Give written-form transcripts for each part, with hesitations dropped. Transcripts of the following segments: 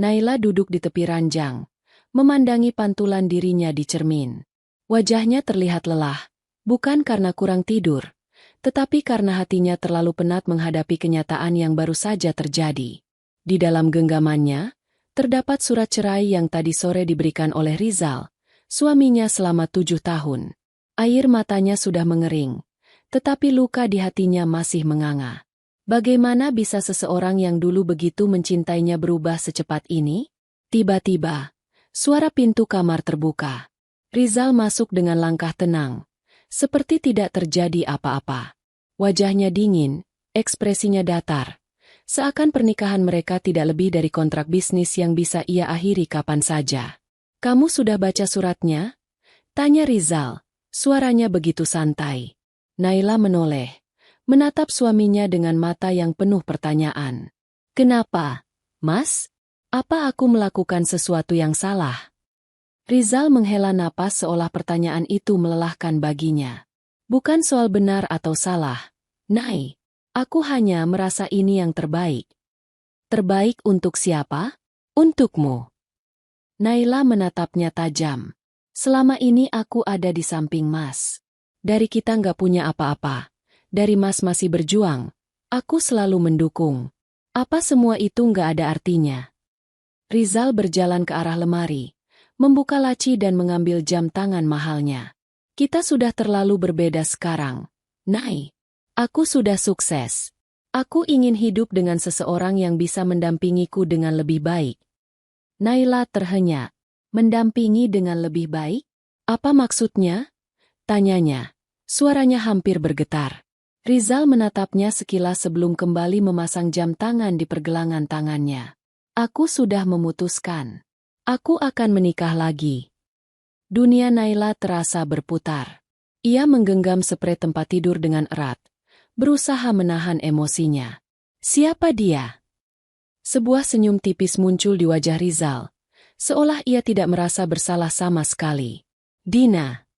Naila duduk di tepi ranjang, memandangi pantulan dirinya di cermin. Wajahnya terlihat lelah, bukan karena kurang tidur, tetapi karena hatinya terlalu penat menghadapi kenyataan yang baru saja terjadi. Di dalam genggamannya, terdapat surat cerai yang tadi sore diberikan oleh Rizal, suaminya selama 7 tahun. Air matanya sudah mengering, tetapi luka di hatinya masih menganga. Bagaimana bisa seseorang yang dulu begitu mencintainya berubah secepat ini? Tiba-tiba, suara pintu kamar terbuka. Rizal masuk dengan langkah tenang, seperti tidak terjadi apa-apa. Wajahnya dingin, ekspresinya datar. Seakan pernikahan mereka tidak lebih dari kontrak bisnis yang bisa ia akhiri kapan saja. "Kamu sudah baca suratnya?" tanya Rizal, suaranya begitu santai. Naila menoleh, menatap suaminya dengan mata yang penuh pertanyaan. "Kenapa, Mas? Apa aku melakukan sesuatu yang salah?" Rizal menghela napas seolah pertanyaan itu melelahkan baginya. "Bukan soal benar atau salah, Nay. Aku hanya merasa ini yang terbaik." "Terbaik untuk siapa?" "Untukmu." Naila menatapnya tajam. "Selama ini aku ada di samping Mas. Dari kita nggak punya apa-apa. Dari Mas masih berjuang, aku selalu mendukung. Apa semua itu nggak ada artinya?" Rizal berjalan ke arah lemari, membuka laci dan mengambil jam tangan mahalnya. "Kita sudah terlalu berbeda sekarang, Nay. Aku sudah sukses. Aku ingin hidup dengan seseorang yang bisa mendampingiku dengan lebih baik." Naila terhenyak. "Mendampingi dengan lebih baik? Apa maksudnya?" tanyanya. Suaranya hampir bergetar. Rizal menatapnya sekilas sebelum kembali memasang jam tangan di pergelangan tangannya. "Aku sudah memutuskan. Aku akan menikah lagi." Dunia Naila terasa berputar. Ia menggenggam sprei tempat tidur dengan erat, berusaha menahan emosinya. "Siapa dia?" Sebuah senyum tipis muncul di wajah Rizal, seolah ia tidak merasa bersalah sama sekali. "Dina."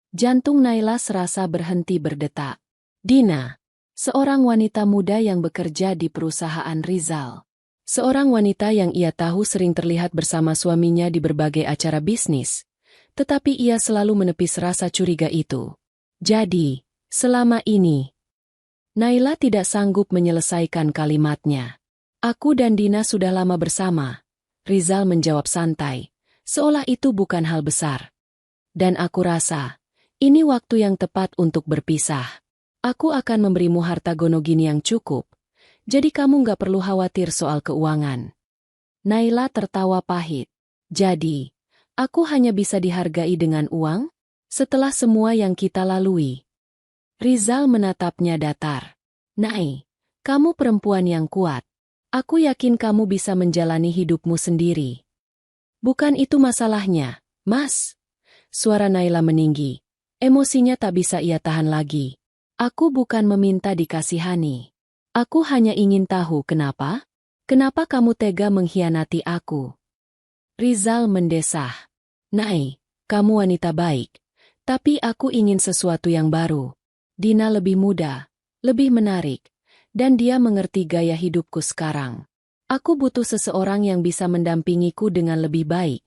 Jantung Naila serasa berhenti berdetak. Dina, seorang wanita muda yang bekerja di perusahaan Rizal. Seorang wanita yang ia tahu sering terlihat bersama suaminya di berbagai acara bisnis, tetapi ia selalu menepis rasa curiga itu. "Jadi, selama ini..." Naila tidak sanggup menyelesaikan kalimatnya. "Aku dan Dina sudah lama bersama," Rizal menjawab santai, seolah itu bukan hal besar. "Dan aku rasa, ini waktu yang tepat untuk berpisah. Aku akan memberimu harta gono gini yang cukup, jadi kamu nggak perlu khawatir soal keuangan." Naila tertawa pahit. "Jadi, aku hanya bisa dihargai dengan uang? Setelah semua yang kita lalui?" Rizal menatapnya datar. "Nay, kamu perempuan yang kuat. Aku yakin kamu bisa menjalani hidupmu sendiri." "Bukan itu masalahnya, Mas." Suara Naila meninggi. Emosinya tak bisa ia tahan lagi. "Aku bukan meminta dikasihani. Aku hanya ingin tahu kenapa? Kenapa kamu tega mengkhianati aku?" Rizal mendesah. "Nay, kamu wanita baik. Tapi aku ingin sesuatu yang baru. Dina lebih muda, lebih menarik, dan dia mengerti gaya hidupku sekarang. Aku butuh seseorang yang bisa mendampingiku dengan lebih baik."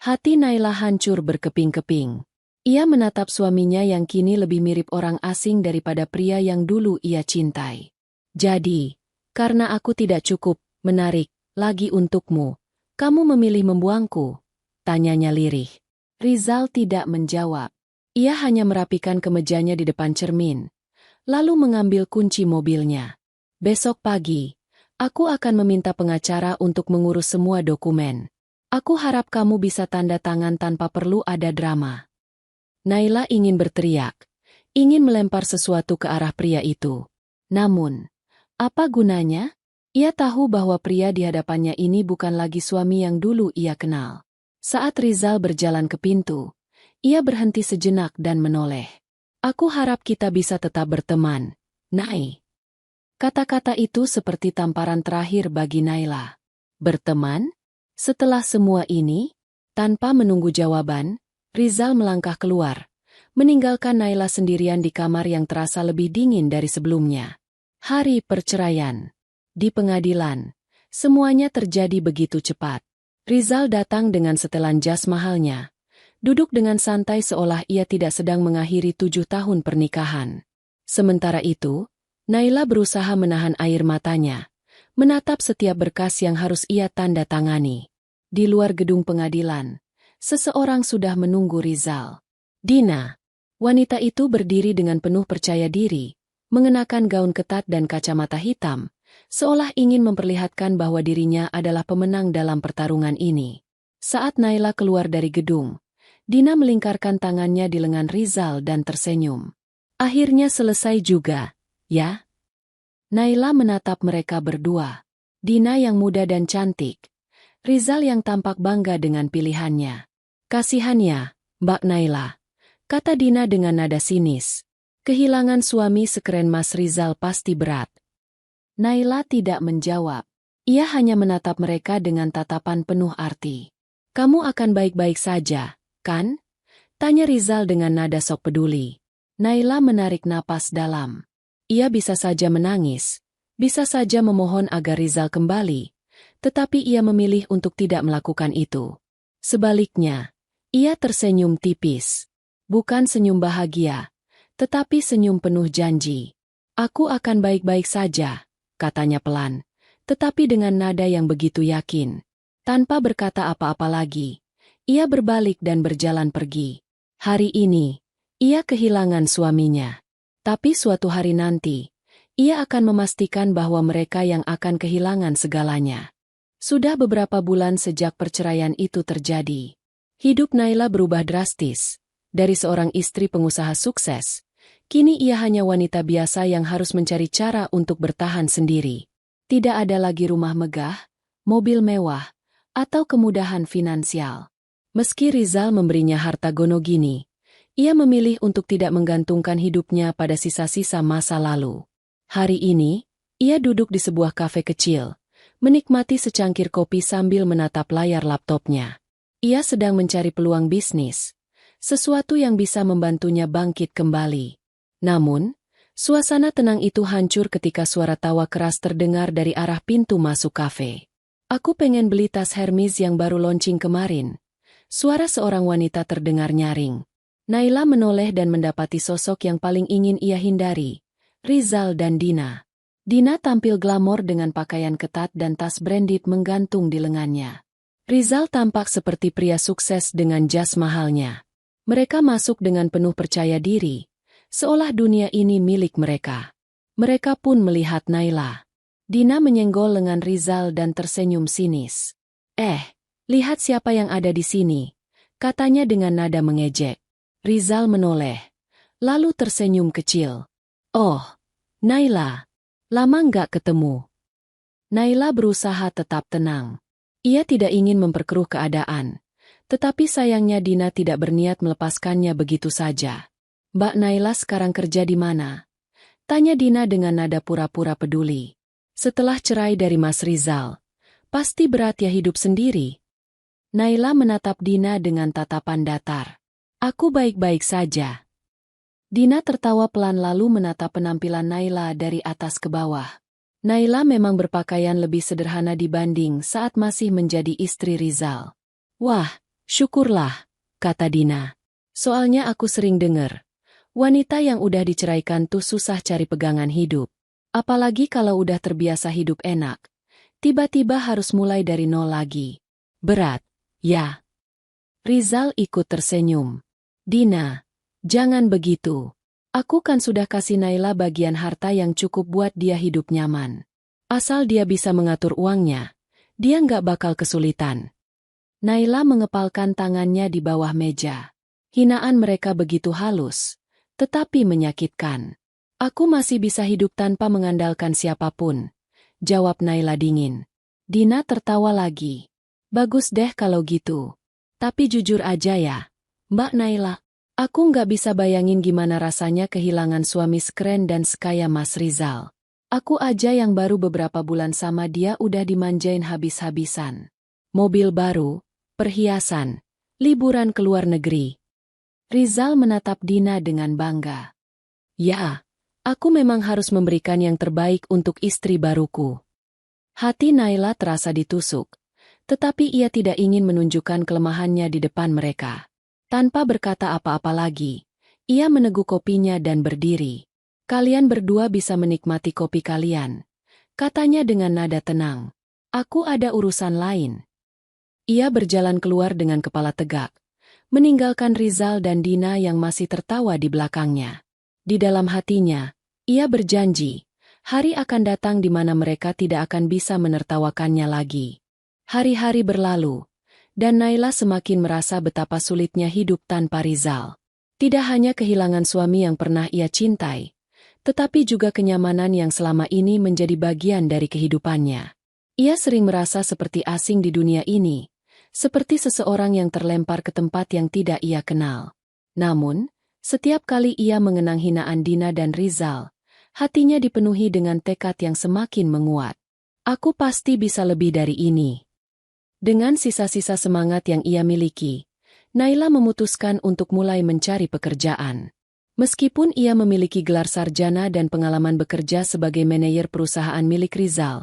Hati Naila hancur berkeping-keping. Ia menatap suaminya yang kini lebih mirip orang asing daripada pria yang dulu ia cintai. "Jadi, karena aku tidak cukup menarik lagi untukmu, kamu memilih membuangku?" tanyanya lirih. Rizal tidak menjawab. Ia hanya merapikan kemejanya di depan cermin, lalu mengambil kunci mobilnya. "Besok pagi, aku akan meminta pengacara untuk mengurus semua dokumen. Aku harap kamu bisa tanda tangan tanpa perlu ada drama." Naila ingin berteriak, ingin melempar sesuatu ke arah pria itu. Namun, apa gunanya? Ia tahu bahwa pria di hadapannya ini bukan lagi suami yang dulu ia kenal. Saat Rizal berjalan ke pintu, ia berhenti sejenak dan menoleh. "Aku harap kita bisa tetap berteman, Nay." Kata-kata itu seperti tamparan terakhir bagi Naila. Berteman? Setelah semua ini? Tanpa menunggu jawaban, Rizal melangkah keluar, meninggalkan Naila sendirian di kamar yang terasa lebih dingin dari sebelumnya. Hari perceraian. Di pengadilan, Semuanya terjadi begitu cepat. Rizal datang dengan setelan jas mahalnya. Duduk dengan santai seolah ia tidak sedang mengakhiri 7 tahun pernikahan. Sementara itu, Naila berusaha menahan air matanya, menatap setiap berkas yang harus ia tanda tangani. Di luar gedung pengadilan, seseorang sudah menunggu Rizal. Dina. Wanita itu berdiri dengan penuh percaya diri, mengenakan gaun ketat dan kacamata hitam, seolah ingin memperlihatkan bahwa dirinya adalah pemenang dalam pertarungan ini. Saat Naila keluar dari gedung, Dina melingkarkan tangannya di lengan Rizal dan tersenyum. Akhirnya selesai juga, ya? Naila menatap mereka berdua. Dina yang muda dan cantik. Rizal yang tampak bangga dengan pilihannya. Kasihannya, Mbak Naila, kata Dina dengan nada sinis. Kehilangan suami sekeren Mas Rizal pasti berat. Naila tidak menjawab. Ia hanya menatap mereka dengan tatapan penuh arti. Kamu akan baik-baik saja, kan? Tanya Rizal dengan nada sok peduli. Naila menarik napas dalam. Ia bisa saja menangis, bisa saja memohon agar Rizal kembali, tetapi ia memilih untuk tidak melakukan itu. Sebaliknya, ia tersenyum tipis. Bukan senyum bahagia, tetapi senyum penuh janji. Aku akan baik-baik saja, katanya pelan, tetapi dengan nada yang begitu yakin. Tanpa berkata apa-apa lagi, ia berbalik dan berjalan pergi. Hari ini, ia kehilangan suaminya. Tapi suatu hari nanti, ia akan memastikan bahwa mereka yang akan kehilangan segalanya. Sudah beberapa bulan sejak perceraian itu terjadi. Hidup Naila berubah drastis. Dari seorang istri pengusaha sukses, kini ia hanya wanita biasa yang harus mencari cara untuk bertahan sendiri. Tidak ada lagi rumah megah, mobil mewah, atau kemudahan finansial. Meski Rizal memberinya harta gonogini, ia memilih untuk tidak menggantungkan hidupnya pada sisa-sisa masa lalu. Hari ini, ia duduk di sebuah kafe kecil, menikmati secangkir kopi sambil menatap layar laptopnya. Ia sedang mencari peluang bisnis, sesuatu yang bisa membantunya bangkit kembali. Namun, suasana tenang itu hancur ketika suara tawa keras terdengar dari arah pintu masuk kafe. Aku pengen beli tas Hermes yang baru launching kemarin. Suara seorang wanita terdengar nyaring. Naila menoleh dan mendapati sosok yang paling ingin ia hindari, Rizal dan Dina. Dina tampil glamor dengan pakaian ketat dan tas branded menggantung di lengannya. Rizal tampak seperti pria sukses dengan jas mahalnya. Mereka masuk dengan penuh percaya diri, seolah dunia ini milik mereka. Mereka pun melihat Naila. Dina menyenggol lengan Rizal dan tersenyum sinis. Lihat siapa yang ada di sini, katanya dengan nada mengejek. Rizal menoleh, lalu tersenyum kecil. Oh, Naila, lama nggak ketemu. Naila berusaha tetap tenang. Ia tidak ingin memperkeruh keadaan, tetapi sayangnya Dina tidak berniat melepaskannya begitu saja. Mbak Naila sekarang kerja di mana? Tanya Dina dengan nada pura-pura peduli. Setelah cerai dari Mas Rizal, pasti berat ya hidup sendiri. Naila menatap Dina dengan tatapan datar. Aku baik-baik saja. Dina tertawa pelan lalu menatap penampilan Naila dari atas ke bawah. Naila memang berpakaian lebih sederhana dibanding saat masih menjadi istri Rizal. Wah, syukurlah, kata Dina. Soalnya aku sering dengar, wanita yang udah diceraikan tuh susah cari pegangan hidup. Apalagi kalau udah terbiasa hidup enak. Tiba-tiba harus mulai dari nol lagi. Berat, ya. Rizal ikut tersenyum. Dina, jangan begitu. Aku kan sudah kasih Naila bagian harta yang cukup buat dia hidup nyaman. Asal dia bisa mengatur uangnya, dia nggak bakal kesulitan. Naila mengepalkan tangannya di bawah meja. Hinaan mereka begitu halus, tetapi menyakitkan. Aku masih bisa hidup tanpa mengandalkan siapapun, jawab Naila dingin. Dina tertawa lagi. Bagus deh kalau gitu. Tapi jujur aja ya, Mbak Naila, aku nggak bisa bayangin gimana rasanya kehilangan suami sekeren dan sekaya Mas Rizal. Aku aja yang baru beberapa bulan sama dia udah dimanjain habis-habisan. Mobil baru, perhiasan, liburan ke luar negeri. Rizal menatap Dina dengan bangga. Ya, aku memang harus memberikan yang terbaik untuk istri baruku. Hati Naila terasa ditusuk, tetapi ia tidak ingin menunjukkan kelemahannya di depan mereka. Tanpa berkata apa-apa lagi, ia meneguk kopinya dan berdiri. "Kalian berdua bisa menikmati kopi kalian," katanya dengan nada tenang. "Aku ada urusan lain." Ia berjalan keluar dengan kepala tegak, meninggalkan Rizal dan Dina yang masih tertawa di belakangnya. Di dalam hatinya, ia berjanji, hari akan datang di mana mereka tidak akan bisa menertawakannya lagi. Hari-hari berlalu, dan Naila semakin merasa betapa sulitnya hidup tanpa Rizal. Tidak hanya kehilangan suami yang pernah ia cintai, tetapi juga kenyamanan yang selama ini menjadi bagian dari kehidupannya. Ia sering merasa seperti asing di dunia ini, seperti seseorang yang terlempar ke tempat yang tidak ia kenal. Namun, setiap kali ia mengenang hinaan Dina dan Rizal, hatinya dipenuhi dengan tekad yang semakin menguat. "Aku pasti bisa lebih dari ini." Dengan sisa-sisa semangat yang ia miliki, Naila memutuskan untuk mulai mencari pekerjaan. Meskipun ia memiliki gelar sarjana dan pengalaman bekerja sebagai manajer perusahaan milik Rizal,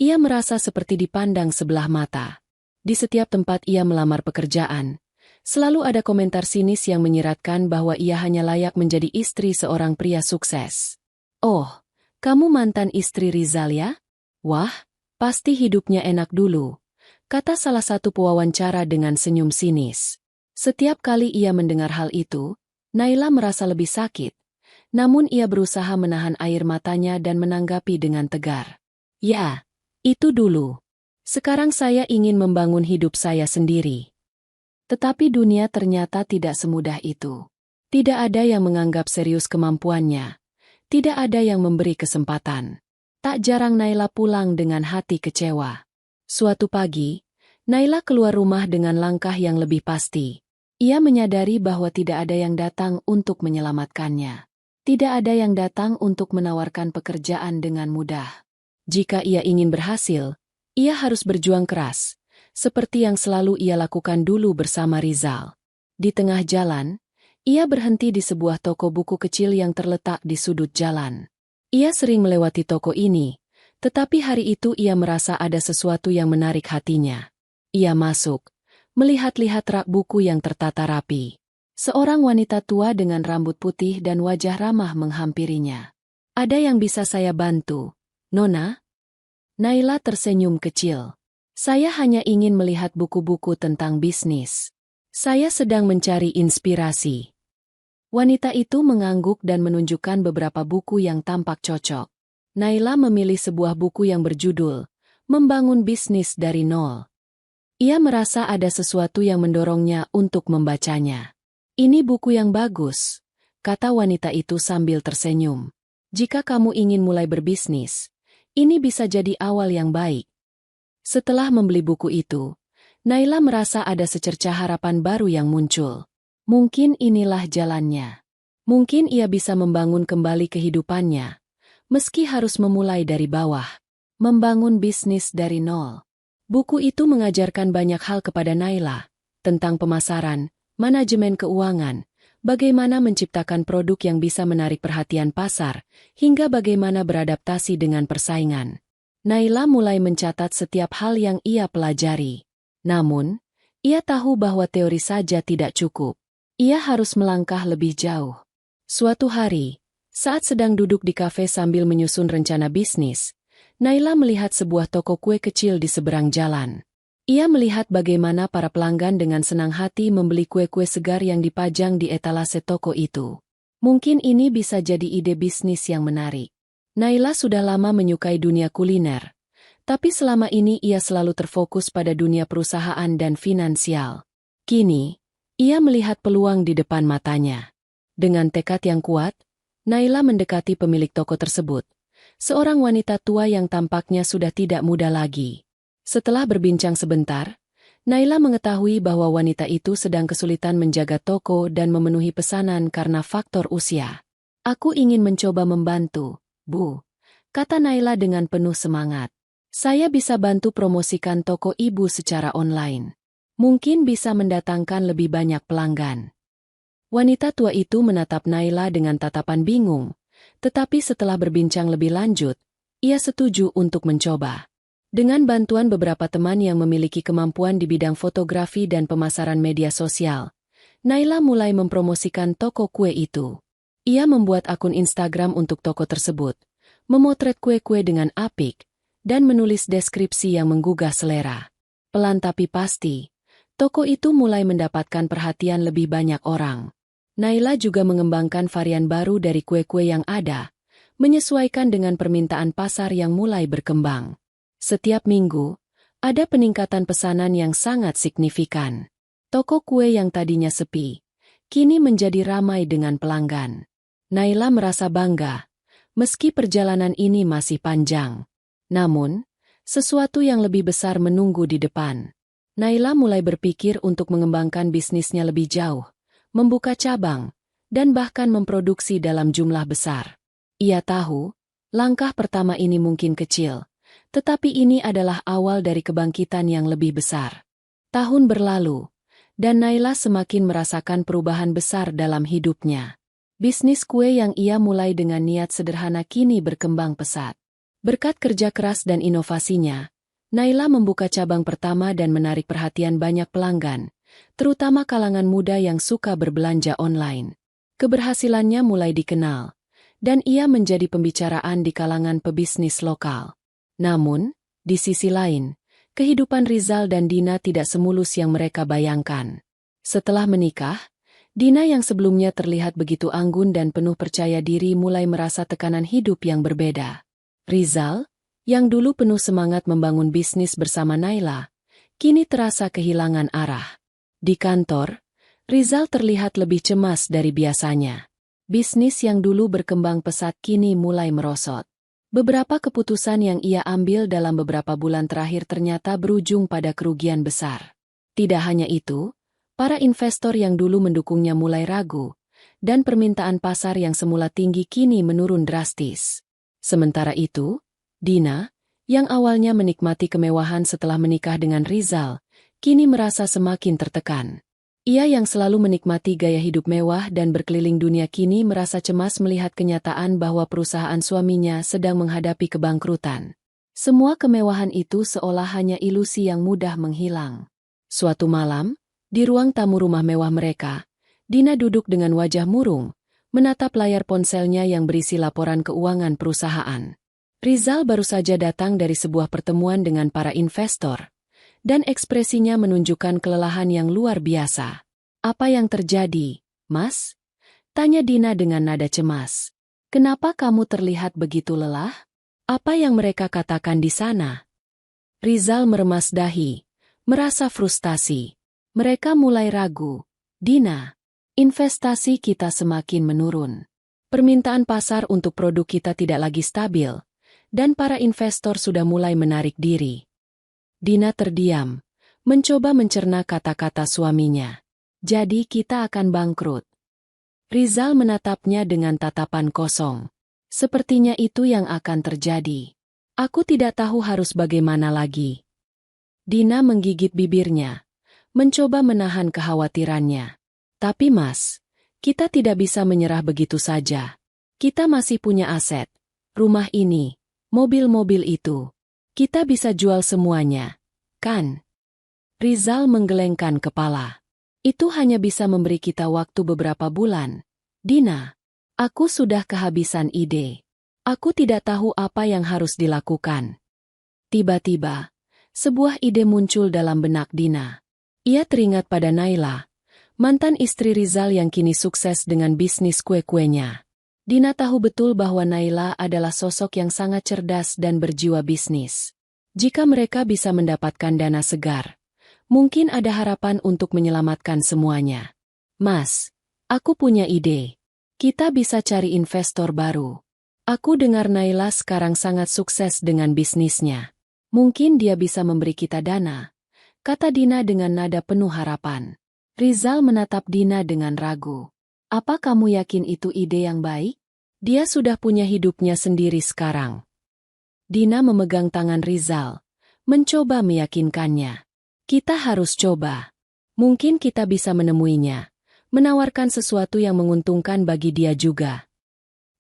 ia merasa seperti dipandang sebelah mata. Di setiap tempat ia melamar pekerjaan, selalu ada komentar sinis yang menyiratkan bahwa ia hanya layak menjadi istri seorang pria sukses. "Oh, kamu mantan istri Rizal ya? Wah, pasti hidupnya enak dulu," kata salah satu pewawancara dengan senyum sinis. Setiap kali ia mendengar hal itu, Naila merasa lebih sakit, namun ia berusaha menahan air matanya dan menanggapi dengan tegar. "Ya, itu dulu. Sekarang saya ingin membangun hidup saya sendiri." Tetapi dunia ternyata tidak semudah itu. Tidak ada yang menganggap serius kemampuannya. Tidak ada yang memberi kesempatan. Tak jarang Naila pulang dengan hati kecewa. Suatu pagi, Naila keluar rumah dengan langkah yang lebih pasti. Ia menyadari bahwa tidak ada yang datang untuk menyelamatkannya. Tidak ada yang datang untuk menawarkan pekerjaan dengan mudah. Jika ia ingin berhasil, ia harus berjuang keras, seperti yang selalu ia lakukan dulu bersama Rizal. Di tengah jalan, ia berhenti di sebuah toko buku kecil yang terletak di sudut jalan. Ia sering melewati toko ini, tetapi hari itu ia merasa ada sesuatu yang menarik hatinya. Ia masuk, melihat-lihat rak buku yang tertata rapi. Seorang wanita tua dengan rambut putih dan wajah ramah menghampirinya. "Ada yang bisa saya bantu, Nona?" Naila tersenyum kecil. "Saya hanya ingin melihat buku-buku tentang bisnis. Saya sedang mencari inspirasi." Wanita itu mengangguk dan menunjukkan beberapa buku yang tampak cocok. Naila memilih sebuah buku yang berjudul "Membangun Bisnis dari Nol." Ia merasa ada sesuatu yang mendorongnya untuk membacanya. "Ini buku yang bagus," kata wanita itu sambil tersenyum. "Jika kamu ingin mulai berbisnis, ini bisa jadi awal yang baik." Setelah membeli buku itu, Naila merasa ada secercah harapan baru yang muncul. Mungkin inilah jalannya. Mungkin ia bisa membangun kembali kehidupannya, meski harus memulai dari bawah. Membangun bisnis dari nol. Buku itu mengajarkan banyak hal kepada Naila, tentang pemasaran, manajemen keuangan, bagaimana menciptakan produk yang bisa menarik perhatian pasar, hingga bagaimana beradaptasi dengan persaingan. Naila mulai mencatat setiap hal yang ia pelajari. Namun, ia tahu bahwa teori saja tidak cukup. Ia harus melangkah lebih jauh. Suatu hari, saat sedang duduk di kafe sambil menyusun rencana bisnis, Naila melihat sebuah toko kue kecil di seberang jalan. Ia melihat bagaimana para pelanggan dengan senang hati membeli kue-kue segar yang dipajang di etalase toko itu. Mungkin ini bisa jadi ide bisnis yang menarik. Naila sudah lama menyukai dunia kuliner, tapi selama ini ia selalu terfokus pada dunia perusahaan dan finansial. Kini, ia melihat peluang di depan matanya. Dengan tekad yang kuat, Naila mendekati pemilik toko tersebut, seorang wanita tua yang tampaknya sudah tidak muda lagi. Setelah berbincang sebentar, Naila mengetahui bahwa wanita itu sedang kesulitan menjaga toko dan memenuhi pesanan karena faktor usia. "Aku ingin mencoba membantu, Bu," kata Naila dengan penuh semangat. "Saya bisa bantu promosikan toko ibu secara online. Mungkin bisa mendatangkan lebih banyak pelanggan." Wanita tua itu menatap Naila dengan tatapan bingung, tetapi setelah berbincang lebih lanjut, ia setuju untuk mencoba. Dengan bantuan beberapa teman yang memiliki kemampuan di bidang fotografi dan pemasaran media sosial, Naila mulai mempromosikan toko kue itu. Ia membuat akun Instagram untuk toko tersebut, memotret kue-kue dengan apik, dan menulis deskripsi yang menggugah selera. Pelan tapi pasti, toko itu mulai mendapatkan perhatian lebih banyak orang. Naila juga mengembangkan varian baru dari kue-kue yang ada, menyesuaikan dengan permintaan pasar yang mulai berkembang. Setiap minggu, ada peningkatan pesanan yang sangat signifikan. Toko kue yang tadinya sepi, kini menjadi ramai dengan pelanggan. Naila merasa bangga, meski perjalanan ini masih panjang. Namun, sesuatu yang lebih besar menunggu di depan. Naila mulai berpikir untuk mengembangkan bisnisnya lebih jauh, membuka cabang, dan bahkan memproduksi dalam jumlah besar. Ia tahu, langkah pertama ini mungkin kecil, tetapi ini adalah awal dari kebangkitan yang lebih besar. Tahun berlalu, dan Naila semakin merasakan perubahan besar dalam hidupnya. Bisnis kue yang ia mulai dengan niat sederhana kini berkembang pesat. Berkat kerja keras dan inovasinya, Naila membuka cabang pertama dan menarik perhatian banyak pelanggan, terutama kalangan muda yang suka berbelanja online. Keberhasilannya mulai dikenal, dan ia menjadi pembicaraan di kalangan pebisnis lokal. Namun, di sisi lain, kehidupan Rizal dan Dina tidak semulus yang mereka bayangkan. Setelah menikah, Dina yang sebelumnya terlihat begitu anggun dan penuh percaya diri mulai merasa tekanan hidup yang berbeda. Rizal, yang dulu penuh semangat membangun bisnis bersama Naila, kini terasa kehilangan arah. Di kantor, Rizal terlihat lebih cemas dari biasanya. Bisnis yang dulu berkembang pesat kini mulai merosot. Beberapa keputusan yang ia ambil dalam beberapa bulan terakhir ternyata berujung pada kerugian besar. Tidak hanya itu, para investor yang dulu mendukungnya mulai ragu, dan permintaan pasar yang semula tinggi kini menurun drastis. Sementara itu, Dina, yang awalnya menikmati kemewahan setelah menikah dengan Rizal, kini merasa semakin tertekan. Ia yang selalu menikmati gaya hidup mewah dan berkeliling dunia kini merasa cemas melihat kenyataan bahwa perusahaan suaminya sedang menghadapi kebangkrutan. Semua kemewahan itu seolah hanya ilusi yang mudah menghilang. Suatu malam, di ruang tamu rumah mewah mereka, Dina duduk dengan wajah murung, menatap layar ponselnya yang berisi laporan keuangan perusahaan. Rizal baru saja datang dari sebuah pertemuan dengan para investor, dan ekspresinya menunjukkan kelelahan yang luar biasa. "Apa yang terjadi, Mas?" tanya Dina dengan nada cemas. "Kenapa kamu terlihat begitu lelah? Apa yang mereka katakan di sana?" Rizal meremas dahi, merasa frustasi. "Mereka mulai ragu, Dina. Investasi kita semakin menurun. Permintaan pasar untuk produk kita tidak lagi stabil, dan para investor sudah mulai menarik diri." Dina terdiam, mencoba mencerna kata-kata suaminya. "Jadi kita akan bangkrut." Rizal menatapnya dengan tatapan kosong. "Sepertinya itu yang akan terjadi. Aku tidak tahu harus bagaimana lagi." Dina menggigit bibirnya, mencoba menahan kekhawatirannya. "Tapi Mas, kita tidak bisa menyerah begitu saja. Kita masih punya aset, rumah ini, mobil-mobil itu. Kita bisa jual semuanya, kan?" Rizal menggelengkan kepala. "Itu hanya bisa memberi kita waktu beberapa bulan. Dina, aku sudah kehabisan ide. Aku tidak tahu apa yang harus dilakukan." Tiba-tiba, sebuah ide muncul dalam benak Dina. Ia teringat pada Naila, mantan istri Rizal yang kini sukses dengan bisnis kue-kuenya. Dina tahu betul bahwa Naila adalah sosok yang sangat cerdas dan berjiwa bisnis. Jika mereka bisa mendapatkan dana segar, mungkin ada harapan untuk menyelamatkan semuanya. "Mas, aku punya ide. Kita bisa cari investor baru. Aku dengar Naila sekarang sangat sukses dengan bisnisnya. Mungkin dia bisa memberi kita dana," kata Dina dengan nada penuh harapan. Rizal menatap Dina dengan ragu. "Apa kamu yakin itu ide yang baik? Dia sudah punya hidupnya sendiri sekarang." Dina memegang tangan Rizal, mencoba meyakinkannya. "Kita harus coba. Mungkin kita bisa menemuinya, menawarkan sesuatu yang menguntungkan bagi dia juga."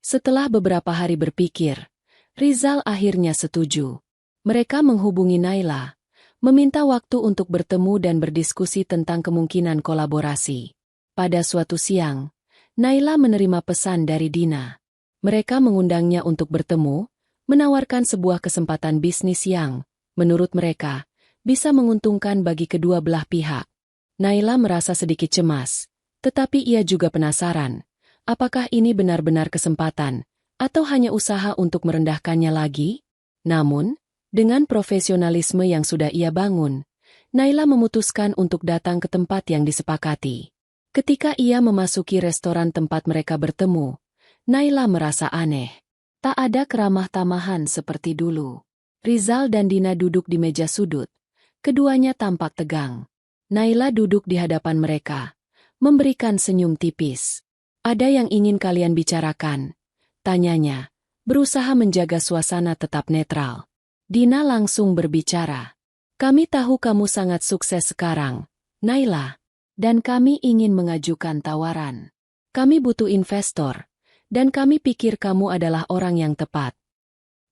Setelah beberapa hari berpikir, Rizal akhirnya setuju. Mereka menghubungi Naila, meminta waktu untuk bertemu dan berdiskusi tentang kemungkinan kolaborasi. Pada suatu siang, Naila menerima pesan dari Dina. Mereka mengundangnya untuk bertemu, menawarkan sebuah kesempatan bisnis yang, menurut mereka, bisa menguntungkan bagi kedua belah pihak. Naila merasa sedikit cemas, tetapi ia juga penasaran, apakah ini benar-benar kesempatan, atau hanya usaha untuk merendahkannya lagi? Namun, dengan profesionalisme yang sudah ia bangun, Naila memutuskan untuk datang ke tempat yang disepakati. Ketika ia memasuki restoran tempat mereka bertemu, Naila merasa aneh. Tak ada keramah-tamahan seperti dulu. Rizal dan Dina duduk di meja sudut. Keduanya tampak tegang. Naila duduk di hadapan mereka, memberikan senyum tipis. "Ada yang ingin kalian bicarakan?" tanyanya, berusaha menjaga suasana tetap netral. Dina langsung berbicara. "Kami tahu kamu sangat sukses sekarang, Naila. Dan kami ingin mengajukan tawaran. Kami butuh investor. Dan kami pikir kamu adalah orang yang tepat."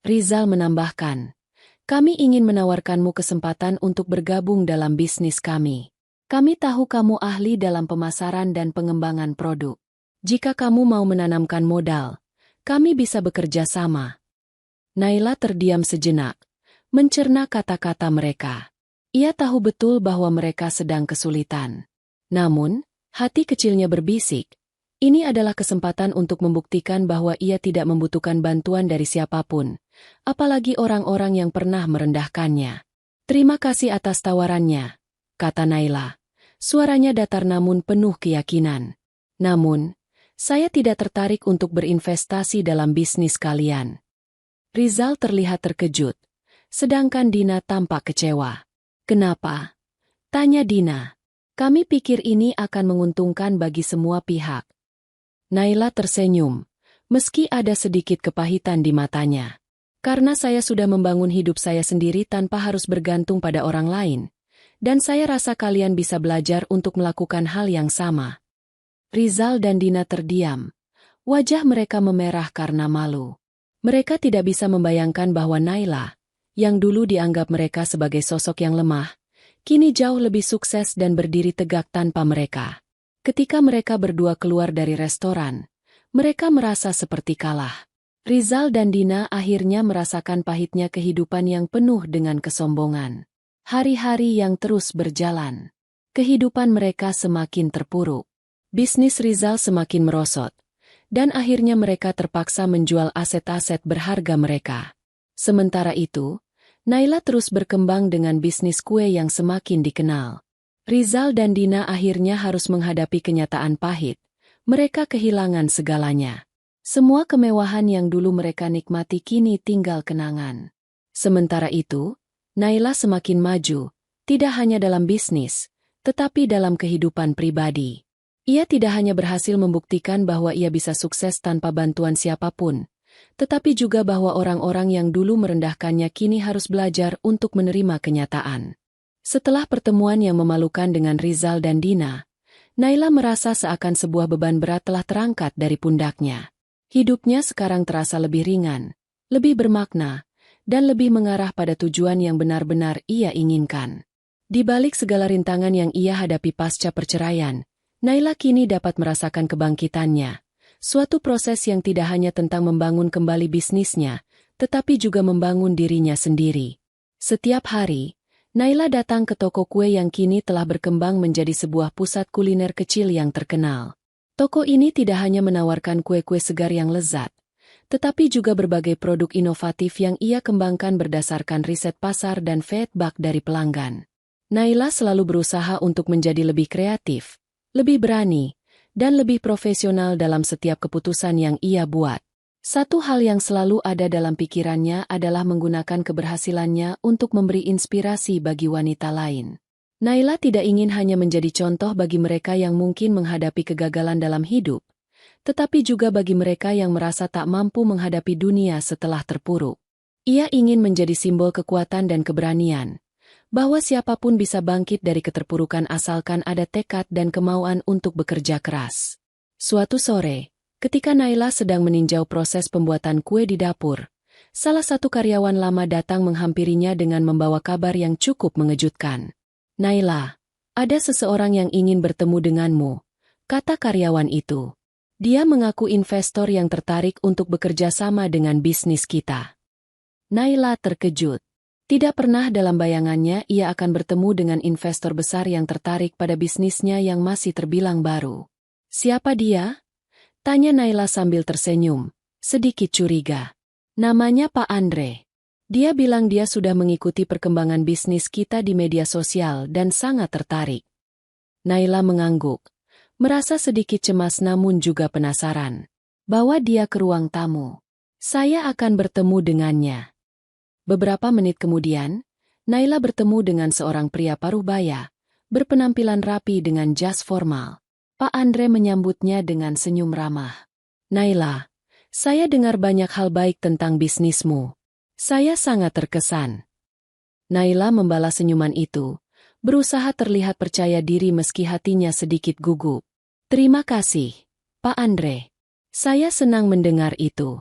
Rizal menambahkan, "Kami ingin menawarkanmu kesempatan untuk bergabung dalam bisnis kami. Kami tahu kamu ahli dalam pemasaran dan pengembangan produk. Jika kamu mau menanamkan modal, kami bisa bekerja sama." Naila terdiam sejenak, mencerna kata-kata mereka. Ia tahu betul bahwa mereka sedang kesulitan. Namun, hati kecilnya berbisik, ini adalah kesempatan untuk membuktikan bahwa ia tidak membutuhkan bantuan dari siapapun, apalagi orang-orang yang pernah merendahkannya. "Terima kasih atas tawarannya," kata Naila. Suaranya datar namun penuh keyakinan. "Namun, saya tidak tertarik untuk berinvestasi dalam bisnis kalian." Rizal terlihat terkejut, sedangkan Dina tampak kecewa. "Kenapa?" tanya Dina. "Kami pikir ini akan menguntungkan bagi semua pihak." Naila tersenyum, meski ada sedikit kepahitan di matanya. "Karena saya sudah membangun hidup saya sendiri tanpa harus bergantung pada orang lain, dan saya rasa kalian bisa belajar untuk melakukan hal yang sama." Rizal dan Dina terdiam. Wajah mereka memerah karena malu. Mereka tidak bisa membayangkan bahwa Naila, yang dulu dianggap mereka sebagai sosok yang lemah, kini jauh lebih sukses dan berdiri tegak tanpa mereka. Ketika mereka berdua keluar dari restoran, mereka merasa seperti kalah. Rizal dan Dina akhirnya merasakan pahitnya kehidupan yang penuh dengan kesombongan. Hari-hari yang terus berjalan. Kehidupan mereka semakin terpuruk. Bisnis Rizal semakin merosot. Dan akhirnya mereka terpaksa menjual aset-aset berharga mereka. Sementara itu, Naila terus berkembang dengan bisnis kue yang semakin dikenal. Rizal dan Dina akhirnya harus menghadapi kenyataan pahit. Mereka kehilangan segalanya. Semua kemewahan yang dulu mereka nikmati kini tinggal kenangan. Sementara itu, Naila semakin maju, tidak hanya dalam bisnis, tetapi dalam kehidupan pribadi. Ia tidak hanya berhasil membuktikan bahwa ia bisa sukses tanpa bantuan siapapun, tetapi juga bahwa orang-orang yang dulu merendahkannya kini harus belajar untuk menerima kenyataan. Setelah pertemuan yang memalukan dengan Rizal dan Dina, Naila merasa seakan sebuah beban berat telah terangkat dari pundaknya. Hidupnya sekarang terasa lebih ringan, lebih bermakna, dan lebih mengarah pada tujuan yang benar-benar ia inginkan. Di balik segala rintangan yang ia hadapi pasca perceraian, Naila kini dapat merasakan kebangkitannya. Suatu proses yang tidak hanya tentang membangun kembali bisnisnya, tetapi juga membangun dirinya sendiri. Setiap hari, Naila datang ke toko kue yang kini telah berkembang menjadi sebuah pusat kuliner kecil yang terkenal. Toko ini tidak hanya menawarkan kue-kue segar yang lezat, tetapi juga berbagai produk inovatif yang ia kembangkan berdasarkan riset pasar dan feedback dari pelanggan. Naila selalu berusaha untuk menjadi lebih kreatif, lebih berani, dan lebih profesional dalam setiap keputusan yang ia buat. Satu hal yang selalu ada dalam pikirannya adalah menggunakan keberhasilannya untuk memberi inspirasi bagi wanita lain. Naila tidak ingin hanya menjadi contoh bagi mereka yang mungkin menghadapi kegagalan dalam hidup, tetapi juga bagi mereka yang merasa tak mampu menghadapi dunia setelah terpuruk. Ia ingin menjadi simbol kekuatan dan keberanian, bahwa siapapun bisa bangkit dari keterpurukan asalkan ada tekad dan kemauan untuk bekerja keras. Suatu sore, ketika Naila sedang meninjau proses pembuatan kue di dapur, salah satu karyawan lama datang menghampirinya dengan membawa kabar yang cukup mengejutkan. "Naila, ada seseorang yang ingin bertemu denganmu," kata karyawan itu. "Dia mengaku investor yang tertarik untuk bekerja sama dengan bisnis kita." Naila terkejut. Tidak pernah dalam bayangannya ia akan bertemu dengan investor besar yang tertarik pada bisnisnya yang masih terbilang baru. "Siapa dia?" tanya Naila sambil tersenyum, sedikit curiga. "Namanya Pak Andre. Dia bilang dia sudah mengikuti perkembangan bisnis kita di media sosial dan sangat tertarik." Naila mengangguk, merasa sedikit cemas namun juga penasaran. "Bawa dia ke ruang tamu. Saya akan bertemu dengannya." Beberapa menit kemudian, Naila bertemu dengan seorang pria paruh baya, berpenampilan rapi dengan jas formal. Pak Andre menyambutnya dengan senyum ramah. "Naila, saya dengar banyak hal baik tentang bisnismu. Saya sangat terkesan." Naila membalas senyuman itu, berusaha terlihat percaya diri meski hatinya sedikit gugup. "Terima kasih, Pak Andre. Saya senang mendengar itu."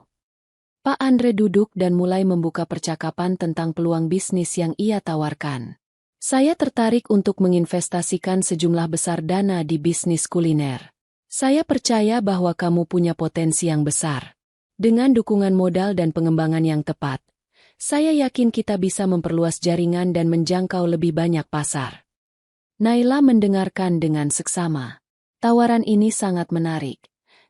Pak Andre duduk dan mulai membuka percakapan tentang peluang bisnis yang ia tawarkan. "Saya tertarik untuk menginvestasikan sejumlah besar dana di bisnis kuliner. Saya percaya bahwa kamu punya potensi yang besar. Dengan dukungan modal dan pengembangan yang tepat, saya yakin kita bisa memperluas jaringan dan menjangkau lebih banyak pasar." Naila mendengarkan dengan seksama. Tawaran ini sangat menarik,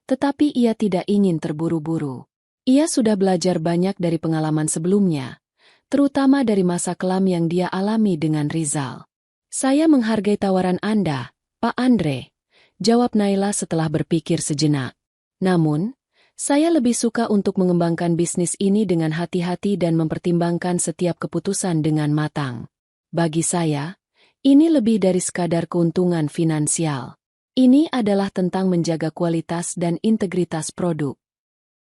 tetapi ia tidak ingin terburu-buru. Ia sudah belajar banyak dari pengalaman sebelumnya, terutama dari masa kelam yang dia alami dengan Rizal. "Saya menghargai tawaran Anda, Pak Andre," jawab Naila setelah berpikir sejenak. "Namun, saya lebih suka untuk mengembangkan bisnis ini dengan hati-hati dan mempertimbangkan setiap keputusan dengan matang. Bagi saya, ini lebih dari sekadar keuntungan finansial. Ini adalah tentang menjaga kualitas dan integritas produk."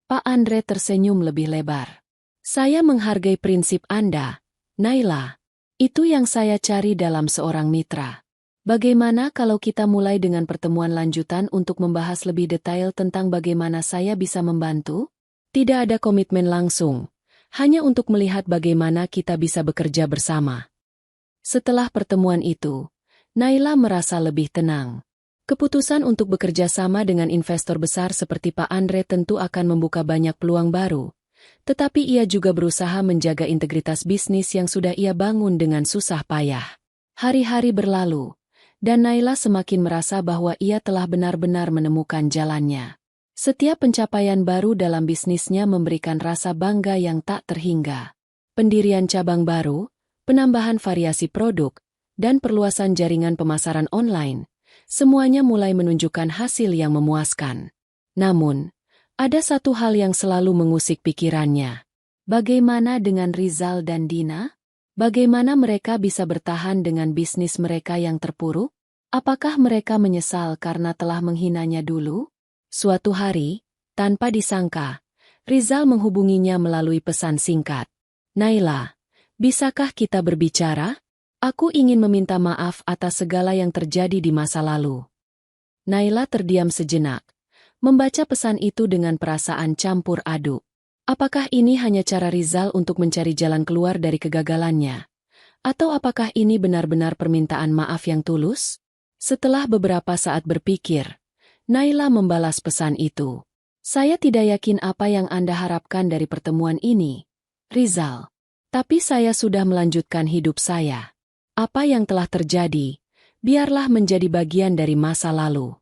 Pak Andre tersenyum lebih lebar. "Saya menghargai prinsip Anda, Naila. Itu yang saya cari dalam seorang mitra. Bagaimana kalau kita mulai dengan pertemuan lanjutan untuk membahas lebih detail tentang bagaimana saya bisa membantu? Tidak ada komitmen langsung, hanya untuk melihat bagaimana kita bisa bekerja bersama." Setelah pertemuan itu, Naila merasa lebih tenang. Keputusan untuk bekerja sama dengan investor besar seperti Pak Andre tentu akan membuka banyak peluang baru, tetapi ia juga berusaha menjaga integritas bisnis yang sudah ia bangun dengan susah payah. Hari-hari berlalu, dan Naila semakin merasa bahwa ia telah benar-benar menemukan jalannya. Setiap pencapaian baru dalam bisnisnya memberikan rasa bangga yang tak terhingga. Pendirian cabang baru, penambahan variasi produk, dan perluasan jaringan pemasaran online, semuanya mulai menunjukkan hasil yang memuaskan. Namun, ada satu hal yang selalu mengusik pikirannya. Bagaimana dengan Rizal dan Dina? Bagaimana mereka bisa bertahan dengan bisnis mereka yang terpuruk? Apakah mereka menyesal karena telah menghinanya dulu? Suatu hari, tanpa disangka, Rizal menghubunginya melalui pesan singkat. "Naila, bisakah kita berbicara? Aku ingin meminta maaf atas segala yang terjadi di masa lalu." Naila terdiam sejenak, membaca pesan itu dengan perasaan campur aduk. Apakah ini hanya cara Rizal untuk mencari jalan keluar dari kegagalannya? Atau apakah ini benar-benar permintaan maaf yang tulus? Setelah beberapa saat berpikir, Naila membalas pesan itu. "Saya tidak yakin apa yang Anda harapkan dari pertemuan ini, Rizal. Tapi saya sudah melanjutkan hidup saya. Apa yang telah terjadi, biarlah menjadi bagian dari masa lalu."